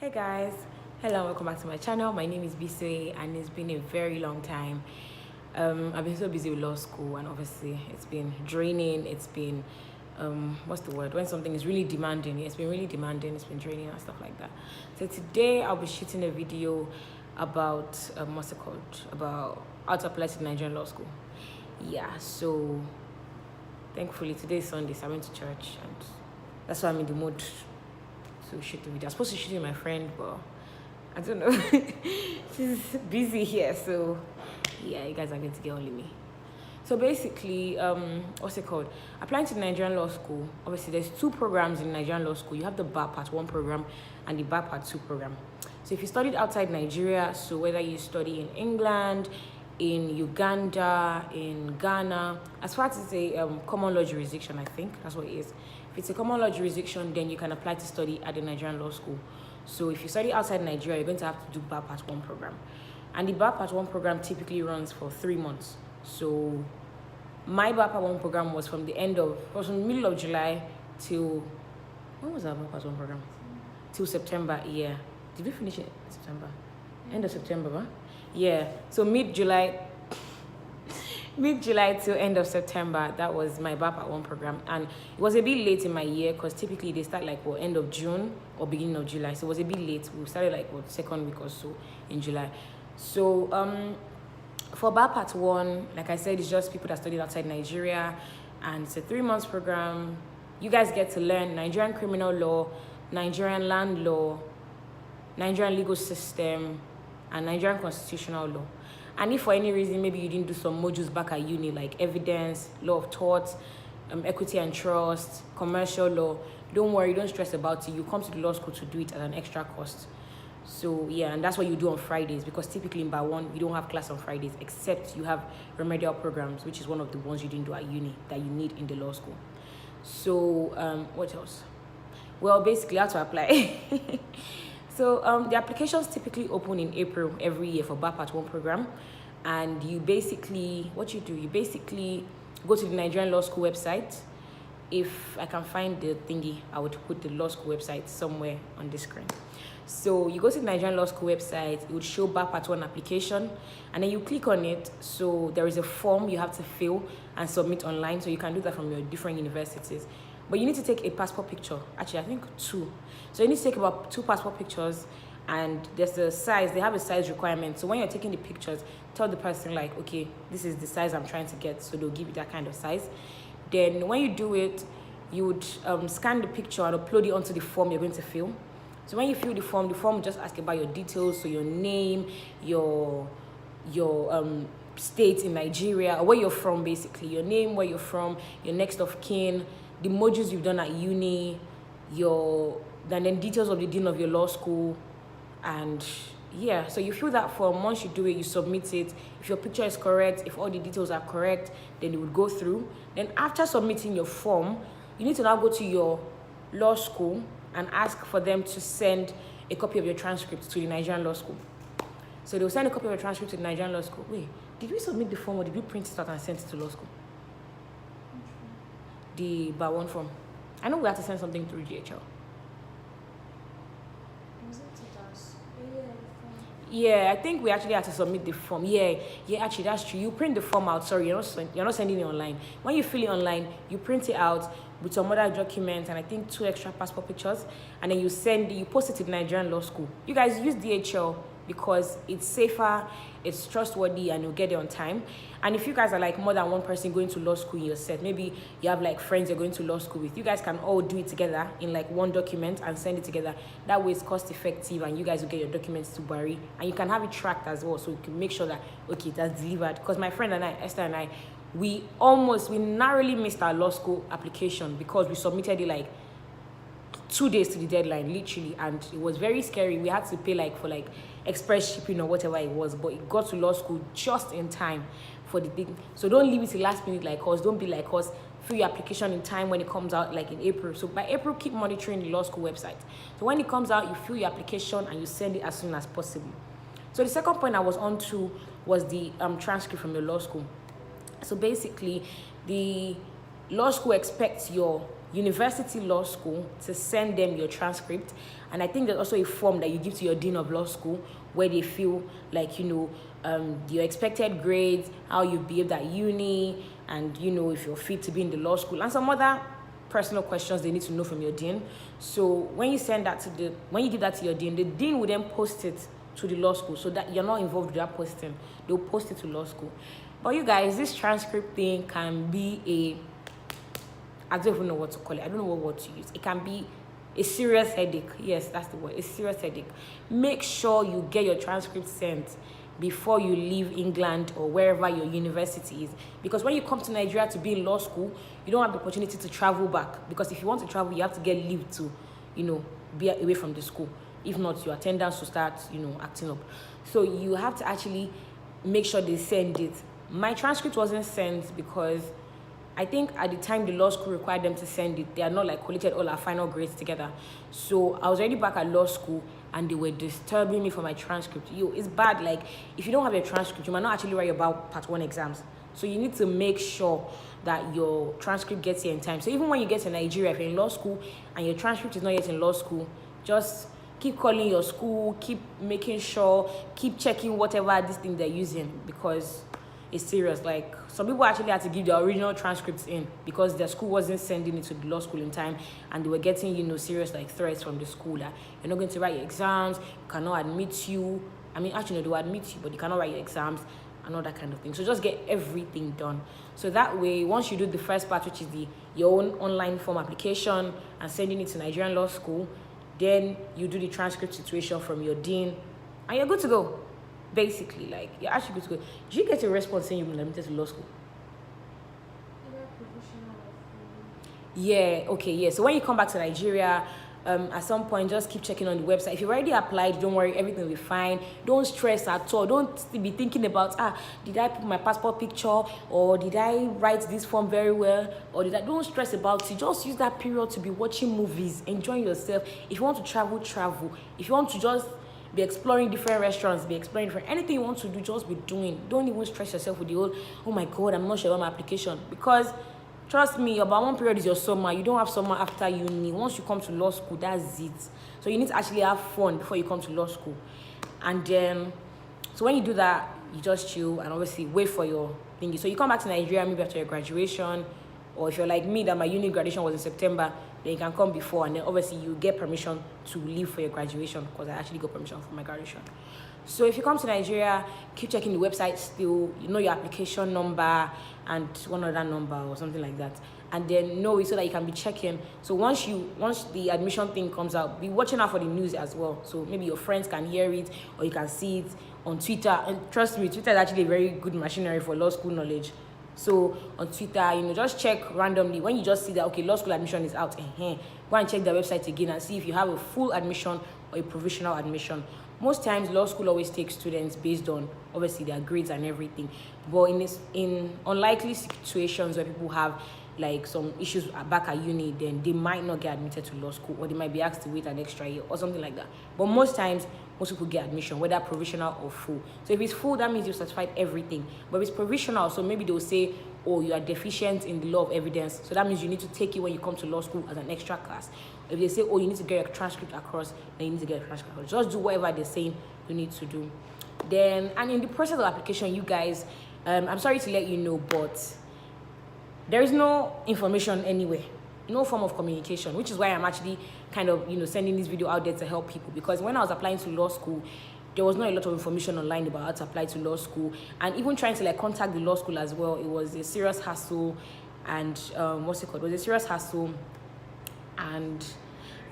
Hey guys, hello and welcome back to my channel. My name is Bisoye and it's been a very long time. I've been so busy with law school and obviously it's been draining. It's been what's the word, when something is really demanding. It's been really demanding, it's been draining and stuff like that. So today I'll be shooting a video about what's it called, about how to apply to the Nigerian law school. Yeah, so thankfully today is Sunday, so I went to church and that's why I'm in the mood to shoot the video. I was supposed to shoot with my friend, but I don't know. She's busy here, so yeah, you guys are going to get only me. So basically, what's it called? Applying to the Nigerian law school. Obviously, there's two programs in Nigerian law school. You have the BA Part 1 program and the BA Part 2 program. So if you studied outside Nigeria, so whether you study in England, in Uganda, in Ghana, as far as it's a common law jurisdiction, I think that's what it is. If it's a common law jurisdiction, then you can apply to study at the Nigerian law school. So if you study outside Nigeria, you're going to have to do BA Part 1 program. And the BA Part 1 program typically runs for 3 months. So my BA Part 1 program was from the middle of July till, when was our BA Part 1 program? Till September, yeah. Did we finish it in September? End of September, huh? Yeah, so mid-July till end of September, that was my BA Part 1 program. And it was a bit late in my year because typically they start like end of June or beginning of July. So it was a bit late. We started like second week or so in July. So for BA Part 1, like I said, it's just people that studied outside Nigeria, and it's a 3 months program. You guys get to learn Nigerian criminal law, Nigerian land law, Nigerian legal system, and Nigerian constitutional law. And if for any reason maybe you didn't do some modules back at uni, like evidence, law of tort, equity and trust, commercial law, don't worry, don't stress about it. You come to the law school to do it at an extra cost. So yeah, and that's what you do on Fridays, because typically in BA 1 you don't have class on Fridays, except you have remedial programs, which is one of the ones you didn't do at uni that you need in the law school. So what else? Well, basically how to apply. So the applications typically open in April every year for BA Part 1 program. And you basically, you basically go to the Nigerian law school website. If I can find the thingy, I would put the law school website somewhere on the screen. So you go to the Nigerian law school website, it would show BA Part 1 application, and then you click on it. So there is a form you have to fill and submit online. So you can do that from your different universities. But you need to take a passport picture. Actually, I think 2. So you need to take about 2 passport pictures, and there's a size. They have a size requirement. So when you're taking the pictures, tell the person like, okay, this is the size I'm trying to get. So they'll give you that kind of size. Then when you do it, you would scan the picture and upload it onto the form you're going to fill. So when you fill the form will just ask about your details. So your name, your state in Nigeria, or where you're from, basically. Your name, where you're from, your next of kin, the modules you've done at uni, then details of the dean of your law school, and yeah, so you fill that form. Once you do it, you submit it. If your picture is correct, if all the details are correct, then it would go through. Then after submitting your form, you need to now go to your law school and ask for them to send a copy of your transcript to the Nigerian law school. So they'll send a copy of your transcript to the Nigerian law school. Wait, did we submit the form or did we print it out and send it to law school? The BA 1 form. I know we had to send something through GHL. Yeah, I think we actually had to submit the form. Yeah, actually that's true. You print the form out. Sorry, you're not sending it online. When you fill it online, you print it out with some other documents and I think 2 extra passport pictures, and then you post it to the Nigerian law school. You guys use DHL because it's safer, it's trustworthy, and you'll get it on time. And if you guys are like more than one person going to law school in your set, maybe you have like friends you're going to law school with, you guys can all do it together in like one document and send it together. That way it's cost effective and you guys will get your documents to Bari, and you can have it tracked as well, so you can make sure that okay, that's delivered. Because my friend and I, Esther and I, we narrowly missed our law school application because we submitted it like 2 days to the deadline, literally, and it was very scary. We had to pay for express shipping or whatever it was, but it got to law school just in time for the big. So don't leave it till last minute like us. Don't be like us. Fill your application in time when it comes out, like in April. So by April, keep monitoring the law school website. So when it comes out, you fill your application and you send it as soon as possible. So the second point I was on to was the transcript from your law school. So basically, the law school expects your university law school to send them your transcript. And I think there's also a form that you give to your dean of law school where they feel like, your expected grades, how you behaved at uni, and, if you're fit to be in the law school, and some other personal questions they need to know from your dean. So when you give that to your dean, the dean will then post it to the law school so that you're not involved with that posting. They'll post it to law school. But you guys, this transcript thing can be I don't even know what to call it. I don't know what word to use. It can be a serious headache. Yes, that's the word. A serious headache. Make sure you get your transcript sent before you leave England or wherever your university is. Because when you come to Nigeria to be in law school, you don't have the opportunity to travel back. Because if you want to travel, you have to get leave to, be away from the school. If not, your attendance will start, acting up. So you have to actually make sure they send it. My transcript wasn't sent because I think at the time the law school required them to send it, they had not collated all our final grades together. So I was already back at law school and they were disturbing me for my transcript. It's bad. If you don't have a transcript, you might not actually write about part 1 exams. So you need to make sure that your transcript gets here in time. So even when you get to Nigeria, if you're in law school and your transcript is not yet in law school, just keep calling your school, keep making sure, keep checking whatever this thing they're using, because it's serious. Some people actually had to give their original transcripts in because their school wasn't sending it to the law school in time, and they were getting serious threats from the school that you're not going to write your exams, cannot admit you. I mean, actually, no, they will admit you, but they cannot write your exams and all that kind of thing. So just get everything done. So that way, once you do the first part, which is your own online form application and sending it to Nigerian law school, then you do the transcript situation from your dean, and you're good to go. Basically, you're actually good to go. Did you get a response saying you've been admitted to law school? Yeah, okay, yeah. So when you come back to Nigeria, at some point, just keep checking on the website. If you've already applied, don't worry, everything will be fine. Don't stress at all. Don't be thinking about, did I put my passport picture, or did I write this form very well, or don't stress about it. Just use that period to be watching movies, enjoying yourself. If you want to travel, travel. If you want to just be exploring different restaurants, anything you want to do, just be doing. Don't even stress yourself with the whole, oh my God, I'm not sure about my application. Because trust me, your one period is your summer. You don't have summer after uni. Once you come to law school, that's it. So you need to actually have fun before you come to law school. And then, so when you do that, you just chill and obviously wait for your thingy. So you come back to Nigeria maybe after your graduation, or if you're like me, that my uni graduation was in September, then you can come before, and then obviously you get permission to leave for your graduation, because I actually got permission for my graduation. So if you come to Nigeria, keep checking the website still, your application number and one other number or something like that, and then know it so that you can be checking. So once the admission thing comes out, be watching out for the news as well. So maybe your friends can hear it, or you can see it on Twitter. And trust me, Twitter is actually a very good machinery for law school knowledge. So on Twitter, just check randomly. When you just see that, okay, law school admission is out, go and check the website again and see if you have a full admission or a provisional admission. Most times, law school always takes students based on, obviously, their grades and everything. But in unlikely situations where people have some issues back at uni, then they might not get admitted to law school, or they might be asked to wait an extra year or something like that. But most times, most people get admission, whether provisional or full. So if it's full, that means you certified everything. But if it's provisional, so maybe they'll say, oh, you are deficient in the law of evidence. So that means you need to take it when you come to law school as an extra class. If they say, oh, you need to get your transcript across, then you need to get a transcript across. Just do whatever they're saying you need to do. Then, and in the process of application, you guys, I'm sorry to let you know, but there is no information anywhere, no form of communication, which is why I'm actually kind of, sending this video out there to help people. Because when I was applying to law school, there was not a lot of information online about how to apply to law school. And even trying to contact the law school as well, it was a serious hassle. And it was a serious hassle. And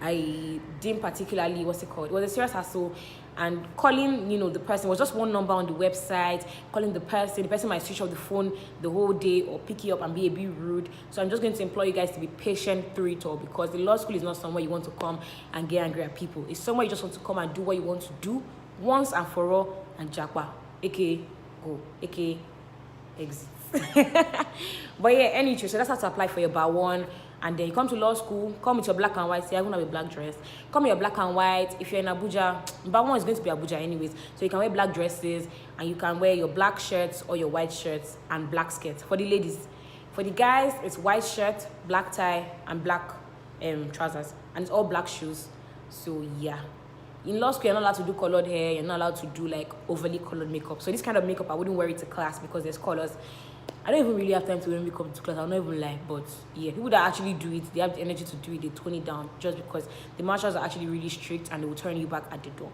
I didn't particularly, it was a serious hassle. And calling, the person, was just one number on the website. Calling the person might switch off the phone the whole day or pick you up and be a bit rude. So I'm just going to implore you guys to be patient through it all, because the law school is not somewhere you want to come and get angry at people. It's somewhere you just want to come and do what you want to do once and for all, and jackpot, aka go, aka exit. But yeah, anyway, so that's how to apply for your bar one. And then you come to law school, come with your black and white. See, I don't have a black dress. Come with your black and white. If you're in Abuja, bar one is going to be Abuja anyways. So you can wear black dresses, and you can wear your black shirts or your white shirts and black skirts. For the ladies, For the guys, it's white shirt, black tie, and black trousers, and it's all black shoes. So yeah, in law school, you're not allowed to do colored hair. You're not allowed to do like overly colored makeup. So this kind of makeup, I wouldn't wear it to class because there's colors. I don't even really have time to wear makeup to class. I'll not even lie. But yeah, people that actually do it, they have the energy to do it. They tone it down just because the marshals are actually really strict and they will turn you back at the door.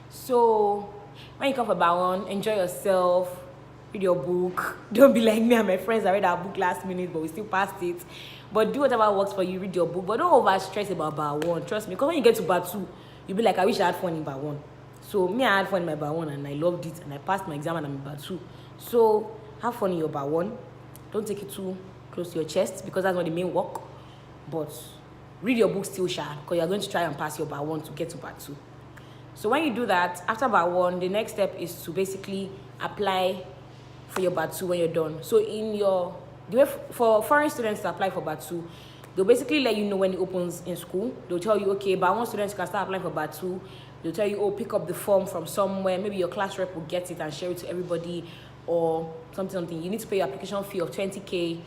So when you come for Bawon, enjoy yourself. Read your book. Don't be like me and my friends. I read our book last minute, but we still passed it. But do whatever works for you. Read your book, but don't over stress about Bawon. Trust me, because when you get to Bar 2, you'll be like, I wish I had fun in Bar 1. So me, I had fun in my Bar 1 and I loved it, and I passed my exam and I'm in Bar 2. So have fun in your Bar 1. Don't take it too close to your chest because that's not the main work. But read your book still, because you're going to try and pass your Bar 1 to get to Bar 2. So when you do that, after Bar 1, the next step is to basically apply for your Bar 2 when you're done. So the way for foreign students to apply for Bar 2, they'll basically let you know when it opens in school. They'll tell you, okay, Bar 1 students can start applying for Bar 2. They'll tell you, oh, pick up the form from somewhere. Maybe your class rep will get it and share it to everybody, or something. You need to pay your application fee of 20,000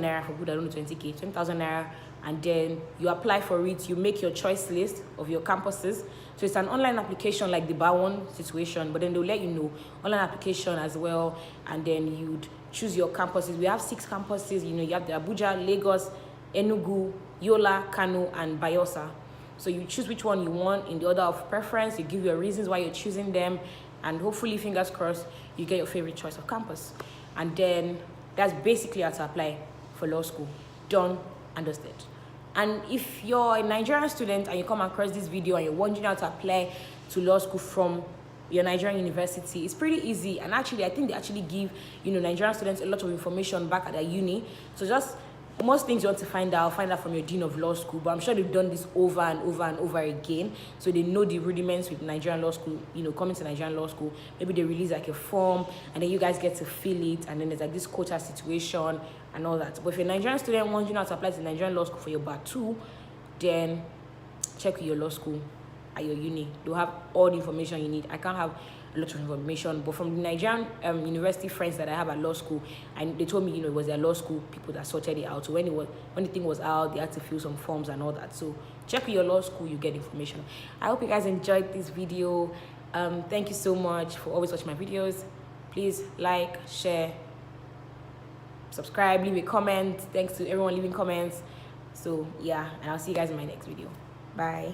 naira for good. I don't know, 20,000, 20,000 naira. And then you apply for it. You make your choice list of your campuses. So it's an online application like the Bar 1 situation, but then they'll let you know online application as well. And then you'd choose your campuses. We have 6 campuses. You have the Abuja, Lagos, Enugu, Yola, Kano, and Bayelsa. So you choose which one you want in the order of preference. You give your reasons why you're choosing them, and hopefully, fingers crossed, you get your favorite choice of campus. And then that's basically how to apply for law school. Done and dusted. And if you're a Nigerian student and you come across this video and you're wondering how to apply to law school from your Nigerian university, it's pretty easy. And actually, I think they actually give Nigerian students a lot of information back at their uni. So just most things you want to find out from your dean of law school. But I'm sure they've done this over and over and over again, so they know the rudiments with Nigerian law school. Coming to Nigerian law school, maybe they release like a form and then you guys get to fill it, and then there's like this quota situation and all that. But if you're a Nigerian student wondering how to apply to Nigerian law school for your Bar 2, then check with your law school at your uni. They'll have all the information you need. I can't have a lot of information, but from the Nigerian university friends that I have at law school, and they told me it was their law school people that sorted it out. So when the thing was out, they had to fill some forms and all that. So check with your law school, you get information. I hope you guys enjoyed this video. Thank you so much for always watching my videos. Please like, share, subscribe, leave a comment. Thanks to everyone leaving comments. So yeah, and I'll see you guys in my next video. Bye.